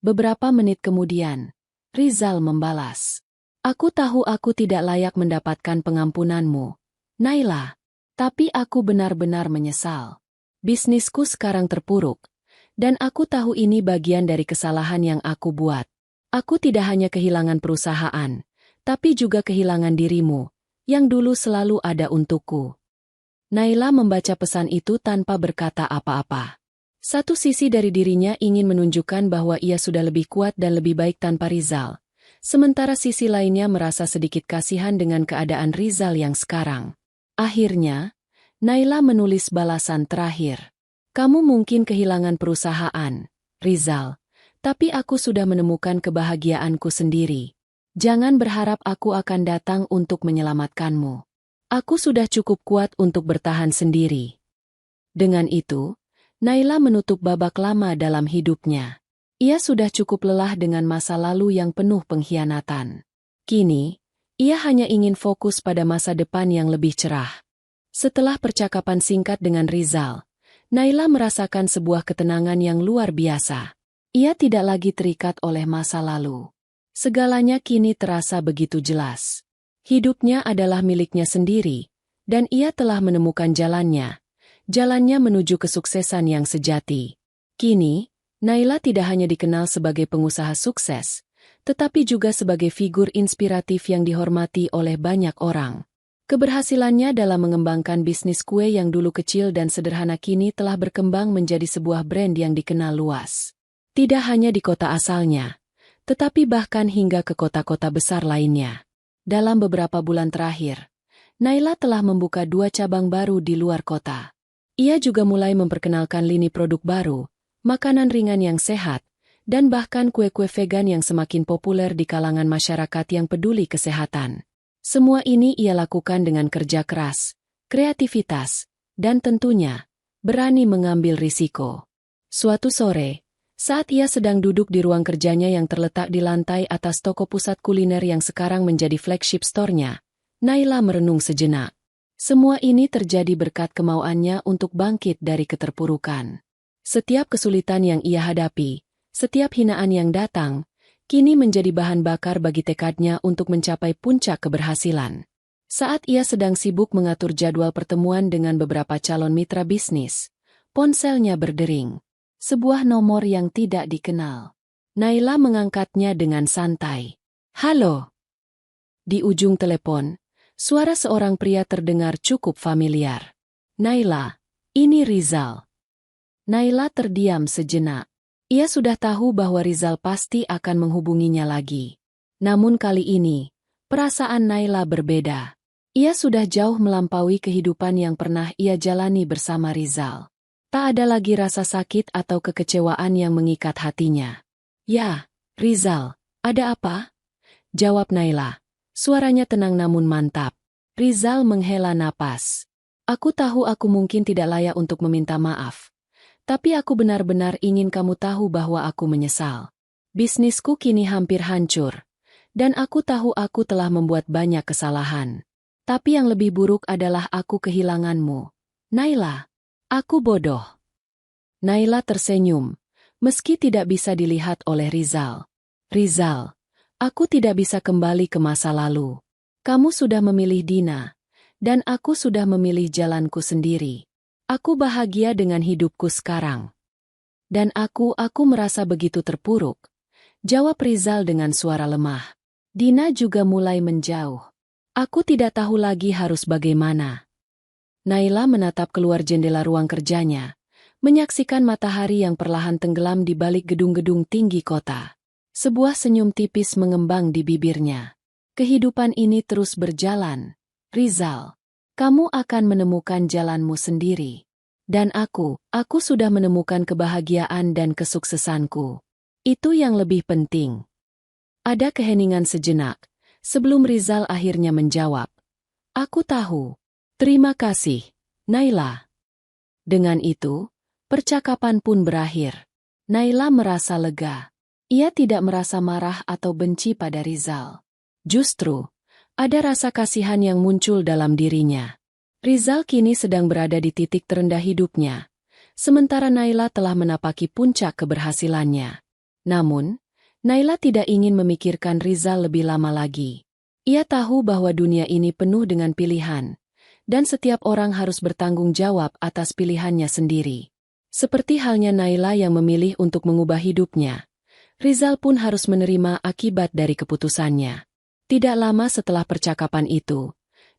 Beberapa menit kemudian, Rizal membalas. "Aku tahu aku tidak layak mendapatkan pengampunanmu, Naila. Tapi aku benar-benar menyesal. Bisnisku sekarang terpuruk, dan aku tahu ini bagian dari kesalahan yang aku buat. Aku tidak hanya kehilangan perusahaan, tapi juga kehilangan dirimu, yang dulu selalu ada untukku." Naila membaca pesan itu tanpa berkata apa-apa. Satu sisi dari dirinya ingin menunjukkan bahwa ia sudah lebih kuat dan lebih baik tanpa Rizal. Sementara sisi lainnya merasa sedikit kasihan dengan keadaan Rizal yang sekarang. Akhirnya, Naila menulis balasan terakhir. "Kamu mungkin kehilangan perusahaan, Rizal, tapi aku sudah menemukan kebahagiaanku sendiri. Jangan berharap aku akan datang untuk menyelamatkanmu. Aku sudah cukup kuat untuk bertahan sendiri. Dengan itu, Naila menutup babak lama dalam hidupnya. Ia sudah cukup lelah dengan masa lalu yang penuh pengkhianatan. Kini, ia hanya ingin fokus pada masa depan yang lebih cerah. Setelah percakapan singkat dengan Rizal, Naila merasakan sebuah ketenangan yang luar biasa. Ia tidak lagi terikat oleh masa lalu. Segalanya kini terasa begitu jelas. Hidupnya adalah miliknya sendiri, dan ia telah menemukan jalannya menuju kesuksesan yang sejati. Kini, Naila tidak hanya dikenal sebagai pengusaha sukses, tetapi juga sebagai figur inspiratif yang dihormati oleh banyak orang. Keberhasilannya dalam mengembangkan bisnis kue yang dulu kecil dan sederhana kini telah berkembang menjadi sebuah brand yang dikenal luas. Tidak hanya di kota asalnya, tetapi bahkan hingga ke kota-kota besar lainnya. Dalam beberapa bulan terakhir, Naila telah membuka 2 cabang baru di luar kota. Ia juga mulai memperkenalkan lini produk baru, makanan ringan yang sehat, dan bahkan kue-kue vegan yang semakin populer di kalangan masyarakat yang peduli kesehatan. Semua ini ia lakukan dengan kerja keras, kreativitas, dan tentunya, berani mengambil risiko. Suatu sore, saat ia sedang duduk di ruang kerjanya yang terletak di lantai atas toko pusat kuliner yang sekarang menjadi flagship store-nya, Naila merenung sejenak. Semua ini terjadi berkat kemauannya untuk bangkit dari keterpurukan. Setiap kesulitan yang ia hadapi, setiap hinaan yang datang, kini menjadi bahan bakar bagi tekadnya untuk mencapai puncak keberhasilan. Saat ia sedang sibuk mengatur jadwal pertemuan dengan beberapa calon mitra bisnis, ponselnya berdering. Sebuah nomor yang tidak dikenal. Naila mengangkatnya dengan santai. "Halo." Di ujung telepon, suara seorang pria terdengar cukup familiar. "Naila, ini Rizal." Naila terdiam sejenak. Ia sudah tahu bahwa Rizal pasti akan menghubunginya lagi. Namun kali ini, perasaan Naila berbeda. Ia sudah jauh melampaui kehidupan yang pernah ia jalani bersama Rizal. Tak ada lagi rasa sakit atau kekecewaan yang mengikat hatinya. "Ya, Rizal, ada apa?" jawab Naila. Suaranya tenang namun mantap. Rizal menghela napas. "Aku tahu aku mungkin tidak layak untuk meminta maaf. Tapi aku benar-benar ingin kamu tahu bahwa aku menyesal. Bisnisku kini hampir hancur. Dan aku tahu aku telah membuat banyak kesalahan. Tapi yang lebih buruk adalah aku kehilanganmu. Naila, aku bodoh." Naila tersenyum, meski tidak bisa dilihat oleh Rizal. "Rizal, aku tidak bisa kembali ke masa lalu. Kamu sudah memilih Dina, dan aku sudah memilih jalanku sendiri. Aku bahagia dengan hidupku sekarang." "Dan aku merasa begitu terpuruk," jawab Rizal dengan suara lemah. Dina juga mulai menjauh. "Aku tidak tahu lagi harus bagaimana." Naila menatap keluar jendela ruang kerjanya, menyaksikan matahari yang perlahan tenggelam di balik gedung-gedung tinggi kota. Sebuah senyum tipis mengembang di bibirnya. "Kehidupan ini terus berjalan, Rizal. Kamu akan menemukan jalanmu sendiri. Dan aku sudah menemukan kebahagiaan dan kesuksesanku. Itu yang lebih penting." Ada keheningan sejenak, sebelum Rizal akhirnya menjawab. "Aku tahu. Terima kasih, Naila." Dengan itu, percakapan pun berakhir. Naila merasa lega. Ia tidak merasa marah atau benci pada Rizal. Justru, ada rasa kasihan yang muncul dalam dirinya. Rizal kini sedang berada di titik terendah hidupnya, sementara Naila telah menapaki puncak keberhasilannya. Namun, Naila tidak ingin memikirkan Rizal lebih lama lagi. Ia tahu bahwa dunia ini penuh dengan pilihan, dan setiap orang harus bertanggung jawab atas pilihannya sendiri. Seperti halnya Naila yang memilih untuk mengubah hidupnya, Rizal pun harus menerima akibat dari keputusannya. Tidak lama setelah percakapan itu,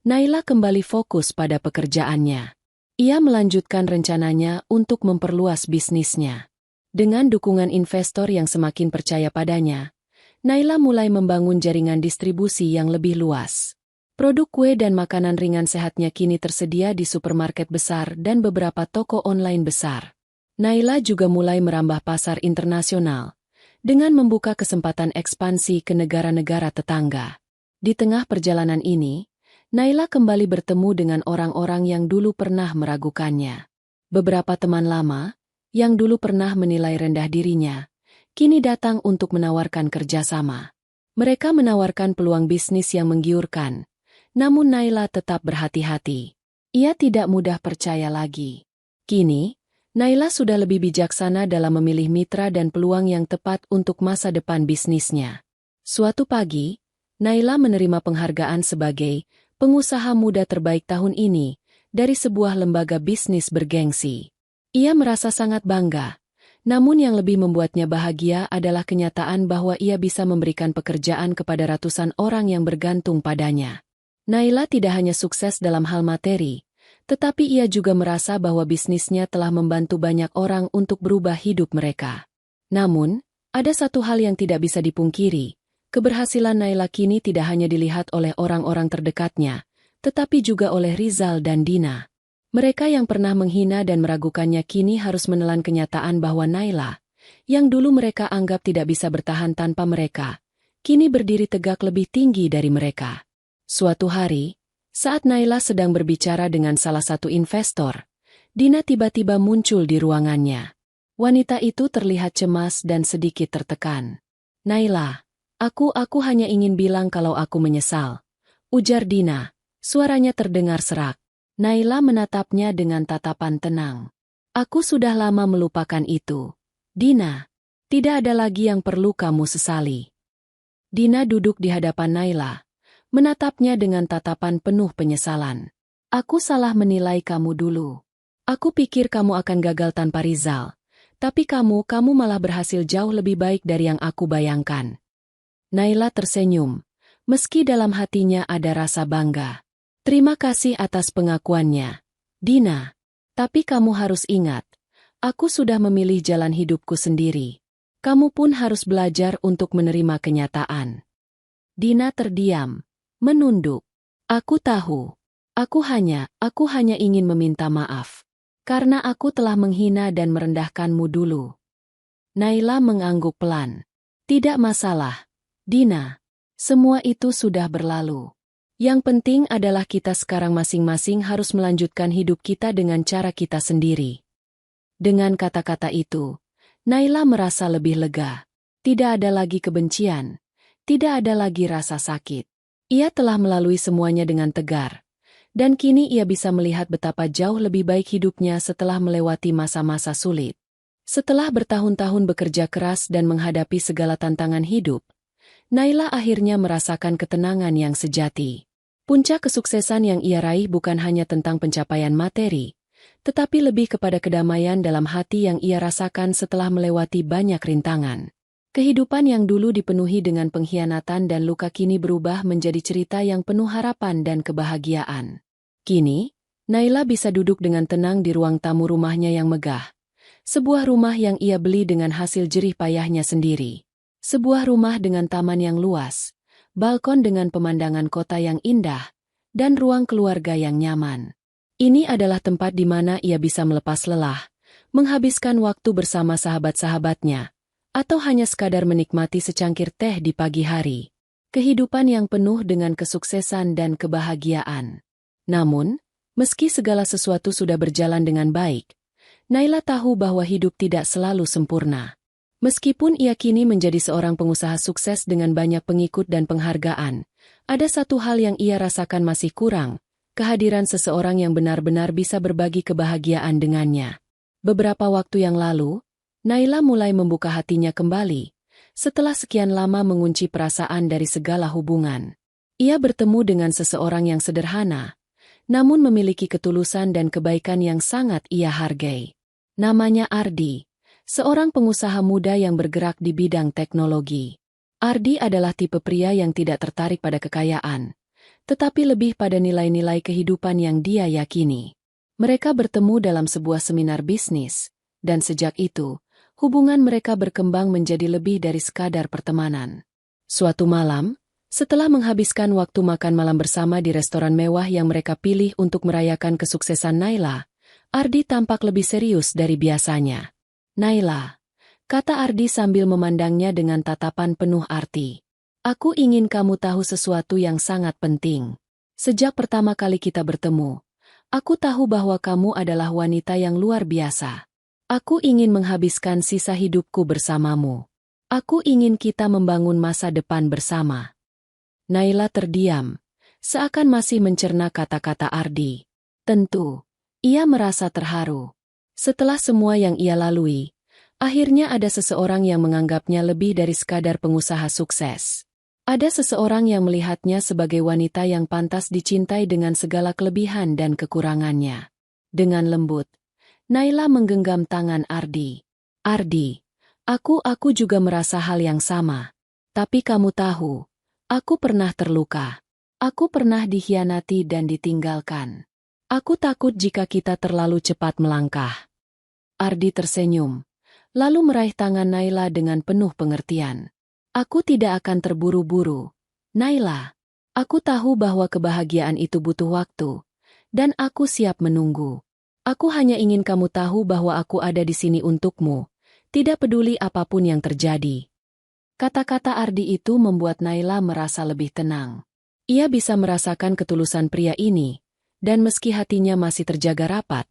Naila kembali fokus pada pekerjaannya. Ia melanjutkan rencananya untuk memperluas bisnisnya. Dengan dukungan investor yang semakin percaya padanya, Naila mulai membangun jaringan distribusi yang lebih luas. Produk kue dan makanan ringan sehatnya kini tersedia di supermarket besar dan beberapa toko online besar. Naila juga mulai merambah pasar internasional, dengan membuka kesempatan ekspansi ke negara-negara tetangga. Di tengah perjalanan ini, Naila kembali bertemu dengan orang-orang yang dulu pernah meragukannya. Beberapa teman lama, yang dulu pernah menilai rendah dirinya, kini datang untuk menawarkan kerjasama. Mereka menawarkan peluang bisnis yang menggiurkan, namun Naila tetap berhati-hati. Ia tidak mudah percaya lagi. Kini, Naila sudah lebih bijaksana dalam memilih mitra dan peluang yang tepat untuk masa depan bisnisnya. Suatu pagi, Naila menerima penghargaan sebagai pengusaha muda terbaik tahun ini dari sebuah lembaga bisnis bergengsi. Ia merasa sangat bangga, namun yang lebih membuatnya bahagia adalah kenyataan bahwa ia bisa memberikan pekerjaan kepada ratusan orang yang bergantung padanya. Naila tidak hanya sukses dalam hal materi, tetapi ia juga merasa bahwa bisnisnya telah membantu banyak orang untuk berubah hidup mereka. Namun, ada satu hal yang tidak bisa dipungkiri. Keberhasilan Naila kini tidak hanya dilihat oleh orang-orang terdekatnya, tetapi juga oleh Rizal dan Dina. Mereka yang pernah menghina dan meragukannya kini harus menelan kenyataan bahwa Naila, yang dulu mereka anggap tidak bisa bertahan tanpa mereka, kini berdiri tegak lebih tinggi dari mereka. Suatu hari, saat Naila sedang berbicara dengan salah satu investor, Dina tiba-tiba muncul di ruangannya. Wanita itu terlihat cemas dan sedikit tertekan. "Naila, Aku hanya ingin bilang kalau aku menyesal," ujar Dina. Suaranya terdengar serak. Naila menatapnya dengan tatapan tenang. "Aku sudah lama melupakan itu. Dina, tidak ada lagi yang perlu kamu sesali." Dina duduk di hadapan Naila, menatapnya dengan tatapan penuh penyesalan. "Aku salah menilai kamu dulu. Aku pikir kamu akan gagal tanpa Rizal, tapi kamu malah berhasil jauh lebih baik dari yang aku bayangkan." Naila tersenyum, meski dalam hatinya ada rasa bangga. "Terima kasih atas pengakuannya, Dina. Tapi kamu harus ingat, aku sudah memilih jalan hidupku sendiri. Kamu pun harus belajar untuk menerima kenyataan." Dina terdiam, menunduk. "Aku tahu. Aku hanya ingin meminta maaf. Karena aku telah menghina dan merendahkanmu dulu." Naila mengangguk pelan. "Tidak masalah, Dina, semua itu sudah berlalu. Yang penting adalah kita sekarang masing-masing harus melanjutkan hidup kita dengan cara kita sendiri." Dengan kata-kata itu, Naila merasa lebih lega. Tidak ada lagi kebencian, tidak ada lagi rasa sakit. Ia telah melalui semuanya dengan tegar, dan kini ia bisa melihat betapa jauh lebih baik hidupnya setelah melewati masa-masa sulit. Setelah bertahun-tahun bekerja keras dan menghadapi segala tantangan hidup, Naila akhirnya merasakan ketenangan yang sejati. Puncak kesuksesan yang ia raih bukan hanya tentang pencapaian materi, tetapi lebih kepada kedamaian dalam hati yang ia rasakan setelah melewati banyak rintangan. Kehidupan yang dulu dipenuhi dengan pengkhianatan dan luka kini berubah menjadi cerita yang penuh harapan dan kebahagiaan. Kini, Naila bisa duduk dengan tenang di ruang tamu rumahnya yang megah. Sebuah rumah yang ia beli dengan hasil jerih payahnya sendiri. Sebuah rumah dengan taman yang luas, balkon dengan pemandangan kota yang indah, dan ruang keluarga yang nyaman. Ini adalah tempat di mana ia bisa melepas lelah, menghabiskan waktu bersama sahabat-sahabatnya, atau hanya sekadar menikmati secangkir teh di pagi hari. Kehidupan yang penuh dengan kesuksesan dan kebahagiaan. Namun, meski segala sesuatu sudah berjalan dengan baik, Naila tahu bahwa hidup tidak selalu sempurna. Meskipun ia kini menjadi seorang pengusaha sukses dengan banyak pengikut dan penghargaan, ada satu hal yang ia rasakan masih kurang, kehadiran seseorang yang benar-benar bisa berbagi kebahagiaan dengannya. Beberapa waktu yang lalu, Naila mulai membuka hatinya kembali, setelah sekian lama mengunci perasaan dari segala hubungan. Ia bertemu dengan seseorang yang sederhana, namun memiliki ketulusan dan kebaikan yang sangat ia hargai. Namanya Ardi. Seorang pengusaha muda yang bergerak di bidang teknologi. Ardi adalah tipe pria yang tidak tertarik pada kekayaan, tetapi lebih pada nilai-nilai kehidupan yang dia yakini. Mereka bertemu dalam sebuah seminar bisnis, dan sejak itu, hubungan mereka berkembang menjadi lebih dari sekadar pertemanan. Suatu malam, setelah menghabiskan waktu makan malam bersama di restoran mewah yang mereka pilih untuk merayakan kesuksesan Naila, Ardi tampak lebih serius dari biasanya. "Naila, kata Ardi sambil memandangnya dengan tatapan penuh arti. Aku ingin kamu tahu sesuatu yang sangat penting. Sejak pertama kali kita bertemu, aku tahu bahwa kamu adalah wanita yang luar biasa. Aku ingin menghabiskan sisa hidupku bersamamu. Aku ingin kita membangun masa depan bersama. Naila terdiam, seakan masih mencerna kata-kata Ardi. Tentu, ia merasa terharu. Setelah semua yang ia lalui, akhirnya ada seseorang yang menganggapnya lebih dari sekadar pengusaha sukses. Ada seseorang yang melihatnya sebagai wanita yang pantas dicintai dengan segala kelebihan dan kekurangannya. Dengan lembut, Naila menggenggam tangan Ardi. Ardi, aku juga merasa hal yang sama. Tapi kamu tahu, aku pernah terluka. Aku pernah dikhianati dan ditinggalkan. Aku takut jika kita terlalu cepat melangkah. Ardi tersenyum, lalu meraih tangan Naila dengan penuh pengertian. Aku tidak akan terburu-buru. Naila, aku tahu bahwa kebahagiaan itu butuh waktu, dan aku siap menunggu. Aku hanya ingin kamu tahu bahwa aku ada di sini untukmu, tidak peduli apapun yang terjadi. Kata-kata Ardi itu membuat Naila merasa lebih tenang. Ia bisa merasakan ketulusan pria ini, dan meski hatinya masih terjaga rapat,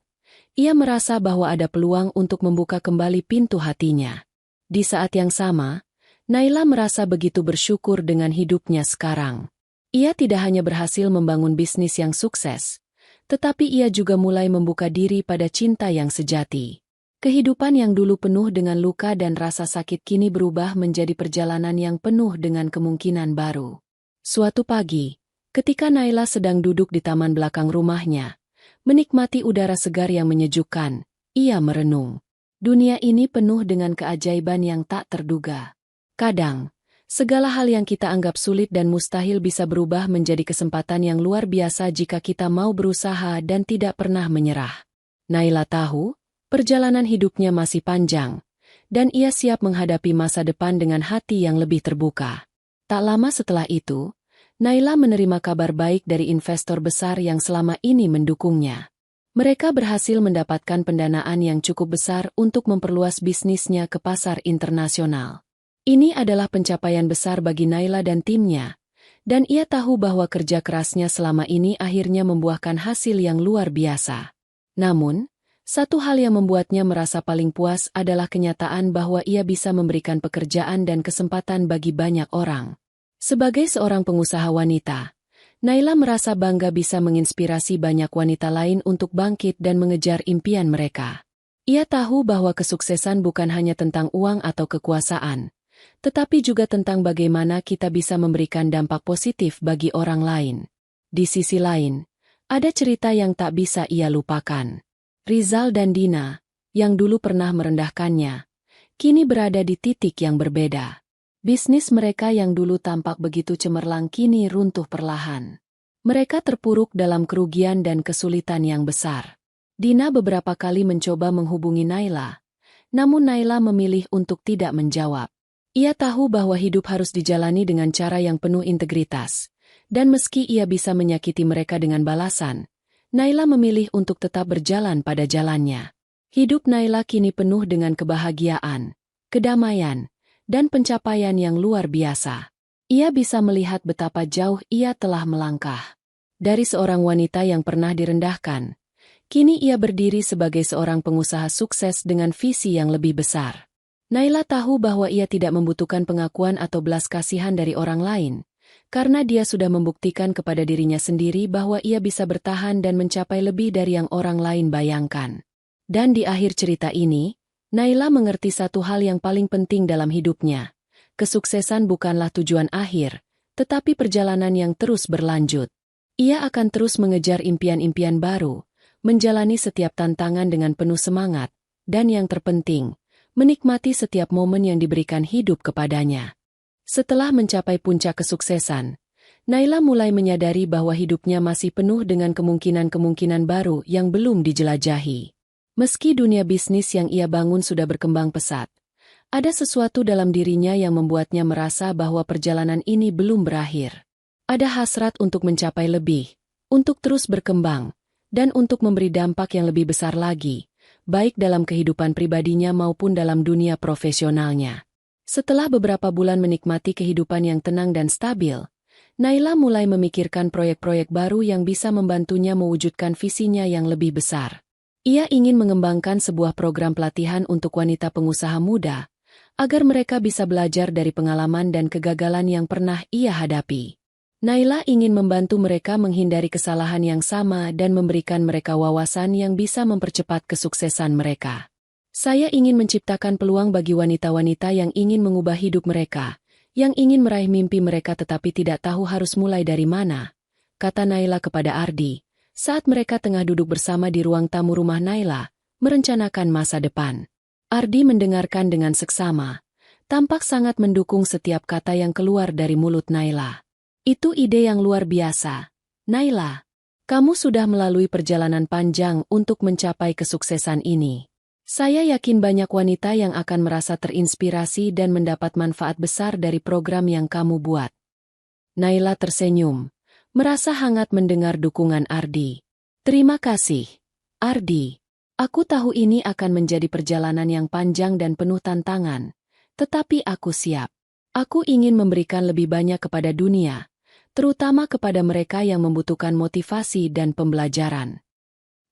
ia merasa bahwa ada peluang untuk membuka kembali pintu hatinya. Di saat yang sama, Naila merasa begitu bersyukur dengan hidupnya sekarang. Ia tidak hanya berhasil membangun bisnis yang sukses, tetapi ia juga mulai membuka diri pada cinta yang sejati. Kehidupan yang dulu penuh dengan luka dan rasa sakit kini berubah menjadi perjalanan yang penuh dengan kemungkinan baru. Suatu pagi, ketika Naila sedang duduk di taman belakang rumahnya, menikmati udara segar yang menyejukkan, ia merenung. Dunia ini penuh dengan keajaiban yang tak terduga. Kadang, segala hal yang kita anggap sulit dan mustahil bisa berubah menjadi kesempatan yang luar biasa jika kita mau berusaha dan tidak pernah menyerah. Naila tahu, perjalanan hidupnya masih panjang, dan ia siap menghadapi masa depan dengan hati yang lebih terbuka. Tak lama setelah itu, Naila menerima kabar baik dari investor besar yang selama ini mendukungnya. Mereka berhasil mendapatkan pendanaan yang cukup besar untuk memperluas bisnisnya ke pasar internasional. Ini adalah pencapaian besar bagi Naila dan timnya, dan ia tahu bahwa kerja kerasnya selama ini akhirnya membuahkan hasil yang luar biasa. Namun, satu hal yang membuatnya merasa paling puas adalah kenyataan bahwa ia bisa memberikan pekerjaan dan kesempatan bagi banyak orang. Sebagai seorang pengusaha wanita, Naila merasa bangga bisa menginspirasi banyak wanita lain untuk bangkit dan mengejar impian mereka. Ia tahu bahwa kesuksesan bukan hanya tentang uang atau kekuasaan, tetapi juga tentang bagaimana kita bisa memberikan dampak positif bagi orang lain. Di sisi lain, ada cerita yang tak bisa ia lupakan. Rizal dan Dina, yang dulu pernah merendahkannya, kini berada di titik yang berbeda. Bisnis mereka yang dulu tampak begitu cemerlang kini runtuh perlahan. Mereka terpuruk dalam kerugian dan kesulitan yang besar. Dina beberapa kali mencoba menghubungi Naila, namun Naila memilih untuk tidak menjawab. Ia tahu bahwa hidup harus dijalani dengan cara yang penuh integritas, dan meski ia bisa menyakiti mereka dengan balasan, Naila memilih untuk tetap berjalan pada jalannya. Hidup Naila kini penuh dengan kebahagiaan, kedamaian, dan pencapaian yang luar biasa. Ia bisa melihat betapa jauh ia telah melangkah. Dari seorang wanita yang pernah direndahkan, kini ia berdiri sebagai seorang pengusaha sukses dengan visi yang lebih besar. Naila tahu bahwa ia tidak membutuhkan pengakuan atau belas kasihan dari orang lain, karena dia sudah membuktikan kepada dirinya sendiri bahwa ia bisa bertahan dan mencapai lebih dari yang orang lain bayangkan. Dan di akhir cerita ini, Naila mengerti satu hal yang paling penting dalam hidupnya. Kesuksesan bukanlah tujuan akhir, tetapi perjalanan yang terus berlanjut. Ia akan terus mengejar impian-impian baru, menjalani setiap tantangan dengan penuh semangat, dan yang terpenting, menikmati setiap momen yang diberikan hidup kepadanya. Setelah mencapai puncak kesuksesan, Naila mulai menyadari bahwa hidupnya masih penuh dengan kemungkinan-kemungkinan baru yang belum dijelajahi. Meski dunia bisnis yang ia bangun sudah berkembang pesat, ada sesuatu dalam dirinya yang membuatnya merasa bahwa perjalanan ini belum berakhir. Ada hasrat untuk mencapai lebih, untuk terus berkembang, dan untuk memberi dampak yang lebih besar lagi, baik dalam kehidupan pribadinya maupun dalam dunia profesionalnya. Setelah beberapa bulan menikmati kehidupan yang tenang dan stabil, Naila mulai memikirkan proyek-proyek baru yang bisa membantunya mewujudkan visinya yang lebih besar. Ia ingin mengembangkan sebuah program pelatihan untuk wanita pengusaha muda, agar mereka bisa belajar dari pengalaman dan kegagalan yang pernah ia hadapi. Naila ingin membantu mereka menghindari kesalahan yang sama dan memberikan mereka wawasan yang bisa mempercepat kesuksesan mereka. Saya ingin menciptakan peluang bagi wanita-wanita yang ingin mengubah hidup mereka, yang ingin meraih mimpi mereka tetapi tidak tahu harus mulai dari mana, kata Naila kepada Ardi, saat mereka tengah duduk bersama di ruang tamu rumah Naila, merencanakan masa depan. Ardi mendengarkan dengan seksama, tampak sangat mendukung setiap kata yang keluar dari mulut Naila. Itu ide yang luar biasa. Naila, kamu sudah melalui perjalanan panjang untuk mencapai kesuksesan ini. Saya yakin banyak wanita yang akan merasa terinspirasi dan mendapat manfaat besar dari program yang kamu buat. Naila tersenyum, merasa hangat mendengar dukungan Ardi. Terima kasih, Ardi. Aku tahu ini akan menjadi perjalanan yang panjang dan penuh tantangan, tetapi aku siap. Aku ingin memberikan lebih banyak kepada dunia, terutama kepada mereka yang membutuhkan motivasi dan pembelajaran.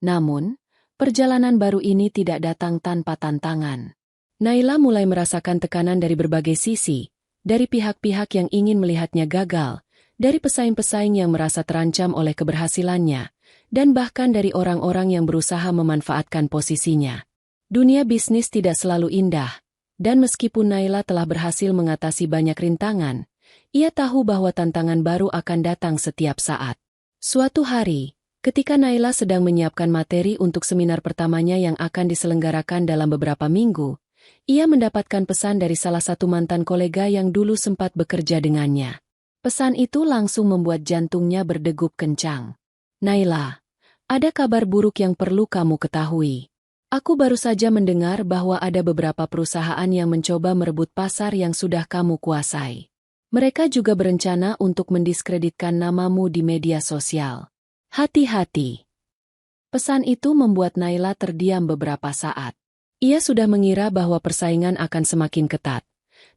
Namun, perjalanan baru ini tidak datang tanpa tantangan. Naila mulai merasakan tekanan dari berbagai sisi, dari pihak-pihak yang ingin melihatnya gagal, dari pesaing-pesaing yang merasa terancam oleh keberhasilannya, dan bahkan dari orang-orang yang berusaha memanfaatkan posisinya. Dunia bisnis tidak selalu indah, dan meskipun Naila telah berhasil mengatasi banyak rintangan, ia tahu bahwa tantangan baru akan datang setiap saat. Suatu hari, ketika Naila sedang menyiapkan materi untuk seminar pertamanya yang akan diselenggarakan dalam beberapa minggu, ia mendapatkan pesan dari salah satu mantan kolega yang dulu sempat bekerja dengannya. Pesan itu langsung membuat jantungnya berdegup kencang. Naila, ada kabar buruk yang perlu kamu ketahui. Aku baru saja mendengar bahwa ada beberapa perusahaan yang mencoba merebut pasar yang sudah kamu kuasai. Mereka juga berencana untuk mendiskreditkan namamu di media sosial. Hati-hati. Pesan itu membuat Naila terdiam beberapa saat. Ia sudah mengira bahwa persaingan akan semakin ketat,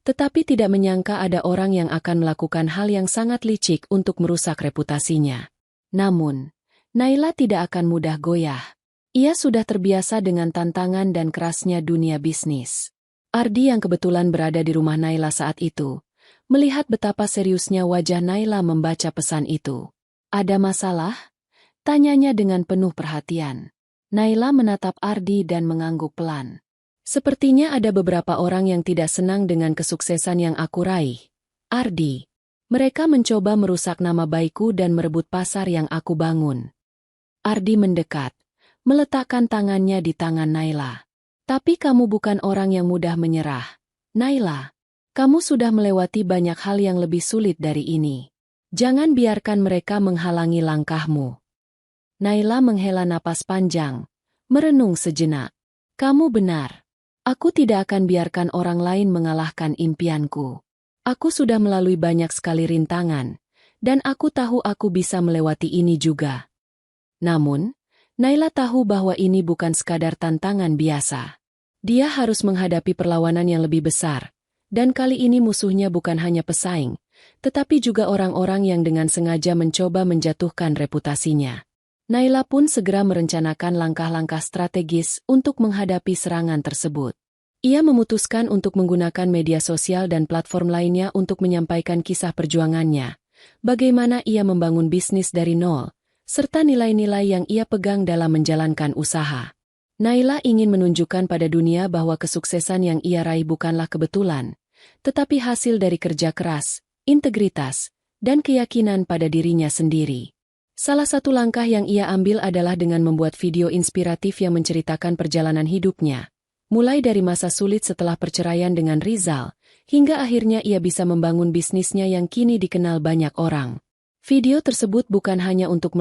tetapi tidak menyangka ada orang yang akan melakukan hal yang sangat licik untuk merusak reputasinya. Namun, Naila tidak akan mudah goyah. Ia sudah terbiasa dengan tantangan dan kerasnya dunia bisnis. Ardi yang kebetulan berada di rumah Naila saat itu, melihat betapa seriusnya wajah Naila membaca pesan itu. Ada masalah? Tanyanya dengan penuh perhatian. Naila menatap Ardi dan mengangguk pelan. Sepertinya ada beberapa orang yang tidak senang dengan kesuksesan yang aku raih. Ardi, mereka mencoba merusak nama baikku dan merebut pasar yang aku bangun. Ardi mendekat, meletakkan tangannya di tangan Naila. Tapi kamu bukan orang yang mudah menyerah. Naila, kamu sudah melewati banyak hal yang lebih sulit dari ini. Jangan biarkan mereka menghalangi langkahmu. Naila menghela napas panjang, merenung sejenak. Kamu benar. Aku tidak akan biarkan orang lain mengalahkan impianku. Aku sudah melalui banyak sekali rintangan, dan aku tahu aku bisa melewati ini juga. Namun, Naila tahu bahwa ini bukan sekadar tantangan biasa. Dia harus menghadapi perlawanan yang lebih besar. Dan kali ini musuhnya bukan hanya pesaing, tetapi juga orang-orang yang dengan sengaja mencoba menjatuhkan reputasinya. Naila pun segera merencanakan langkah-langkah strategis untuk menghadapi serangan tersebut. Ia memutuskan untuk menggunakan media sosial dan platform lainnya untuk menyampaikan kisah perjuangannya, bagaimana ia membangun bisnis dari nol, serta nilai-nilai yang ia pegang dalam menjalankan usaha. Naila ingin menunjukkan pada dunia bahwa kesuksesan yang ia raih bukanlah kebetulan, tetapi hasil dari kerja keras, integritas, dan keyakinan pada dirinya sendiri. Salah satu langkah yang ia ambil adalah dengan membuat video inspiratif yang menceritakan perjalanan hidupnya, mulai dari masa sulit setelah perceraian dengan Rizal, hingga akhirnya ia bisa membangun bisnisnya yang kini dikenal banyak orang. Video tersebut bukan hanya untuk